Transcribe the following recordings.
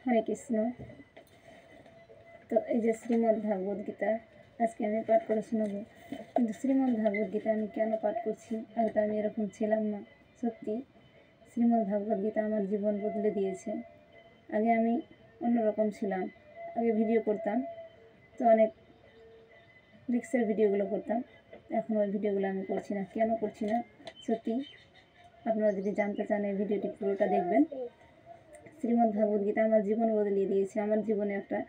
হরে কৃষ্ণ। তো এই যে শ্রীমদ্ ভাগবত গীতা আজকে আমি পাঠ করে শোনাবো। কিন্তু শ্রীমদ্ ভাগবত গীতা আমি কেন পাঠ করছি? আগে তো আমি এরকম ছিলাম না। সত্যি শ্রীমদ্ ভাগবত গীতা আমার জীবন বদলে দিয়েছে। আগে আমি অন্যরকম ছিলাম। আগে ভিডিও করতাম, তো অনেক রিক্সের ভিডিওগুলো করতাম। এখন ওই ভিডিওগুলো আমি করছি না। কেন করছি না? সত্যি আপনারা যদি জানতে চান এই ভিডিওটি পুরোটা দেখবেন। শ্রীমদ্ ভাগবত গীতা আমার জীবন বদলিয়ে দিয়েছে। আমার জীবনে একটা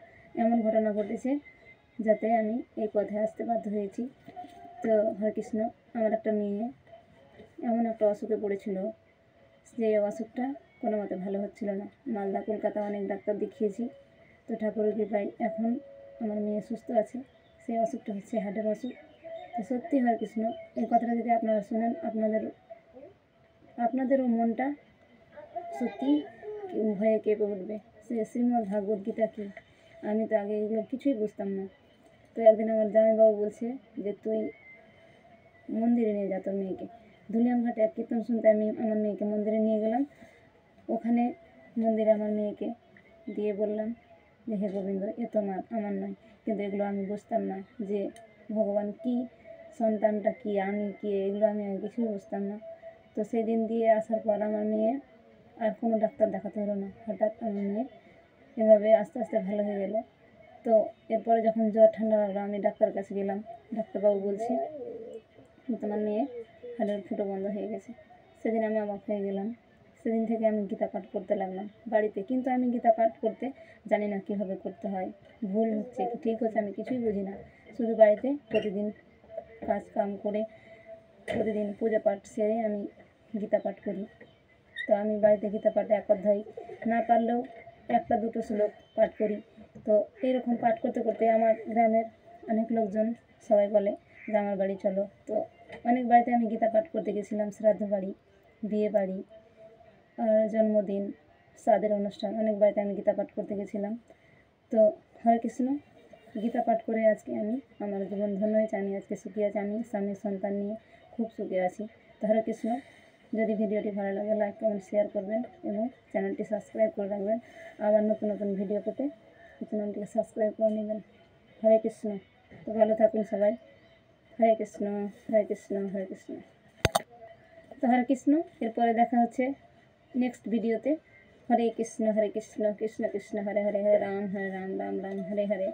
এমন ঘটনা ঘটেছে যাতে আমি এই পথে আসতে বাধ্য হয়েছি। তো হরে কৃষ্ণ, আমার একটা মেয়ে এমন একটা অসুখে পড়েছিল যে অসুখটা কোনো মতে ভালো হচ্ছিল না। মালদা কলকাতা অনেক ডাক্তার দেখিয়েছি, তো ঠাকুরের কৃপায় এখন আমার মেয়ে সুস্থ আছে। সেই অসুখটা হচ্ছে হার্টের অসুখ। তো সত্যি হরে কৃষ্ণ, এই কথাটা যদি আপনারা শোনেন আপনাদেরও মনটা সত্যি ভয়ে কেঁপে উঠবে। সে শ্রীমদ্ ভাগবত গীতা কী, আমি তো আগে এগুলো কিছুই বুঝতাম না। তো একদিন আমার জামাইবাবু বলছে যে তুই মন্দিরে নিয়ে যা তোর মেয়েকে। ধুলিয়ামঘাটে এক কীর্তন শুনতে আমি আমার মেয়েকে মন্দিরে নিয়ে গেলাম। ওখানে মন্দিরে আমার মেয়েকে দিয়ে বললাম যে হে গোবিন্দ, এ তো আমার নয়। কিন্তু এগুলো আমি বুঝতাম না যে ভগবান কী, সন্তানটা কী, আমি কী, এগুলো আমি আগে কিছুই বুঝতাম না। তো সেই দিন দিয়ে আসার পর আমার মেয়ে আর কোনো ডাক্তার দেখাতে হলো না। হঠাৎ আমার মেয়ে এভাবে আস্তে আস্তে ভালো হয়ে গেল। তো এরপরে যখন জ্বর ঠান্ডা লাগলো আমি ডাক্তারের কাছে গেলাম। ডাক্তারবাবু বলছে তোমার মেয়ে হাড়ের ফুটো বন্ধ হয়ে গেছে। সেদিন আমি অবাক হয়ে গেলাম। সেদিন থেকে আমি গীতা পাঠ করতে লাগলাম বাড়িতে। কিন্তু আমি গীতা পাঠ করতে জানি না কীভাবে করতে হয়, ভুল হচ্ছে কি ঠিক হচ্ছে আমি কিছুই বুঝি না। শুধু বাড়িতে প্রতিদিন কাজ কাম করে প্রতিদিন পূজা পাঠ সেরে আমি গীতা পাঠ করি। তো আমি বাড়িতে গীতা পাঠে এক অধ্যায় না পারলেও একটা দুটো শ্লোক পাঠ করি। তো এইরকম পাঠ করতে করতে আমার গ্রামের অনেক লোকজন সবাই বলে যে আমার বাড়ি চলো। তো অনেক বাড়িতে আমি গীতা পাঠ করতে গেছিলাম। শ্রাদ্ধ বাড়ি, বিয়ে বাড়ি, আর জন্মদিন, সাদের অনুষ্ঠান, অনেক বাড়িতে আমি গীতা পাঠ করতে গেছিলাম। তো হরে কৃষ্ণ, গীতা পাঠ করে আজকে আমি আমার জীবন ধন্য হয়েছে। আমি আজকে সুখী আছি। আমি স্বামী সন্তান নিয়ে খুব সুখী আছি। তো হরে কৃষ্ণ, যদি ভিডিওটি ভালো লাগে লাইক কমেন্ট শেয়ার করবেন এবং চ্যানেলটি সাবস্ক্রাইব করে রাখবেন। আবার নতুন নতুন ভিডিও পেতে চ্যানেলটিকে সাবস্ক্রাইব করে নেবেন। হরে কৃষ্ণ। তো ভালো থাকুন সবাই। হরে কৃষ্ণ, হরে কৃষ্ণ, হরে কৃষ্ণ। তো হরে কৃষ্ণ, এরপরে দেখা হচ্ছে নেক্সট ভিডিওতে। হরে কৃষ্ণ, কৃষ্ণ কৃষ্ণ হরে হরে, হরে রাম রাম রাম হরে হরে।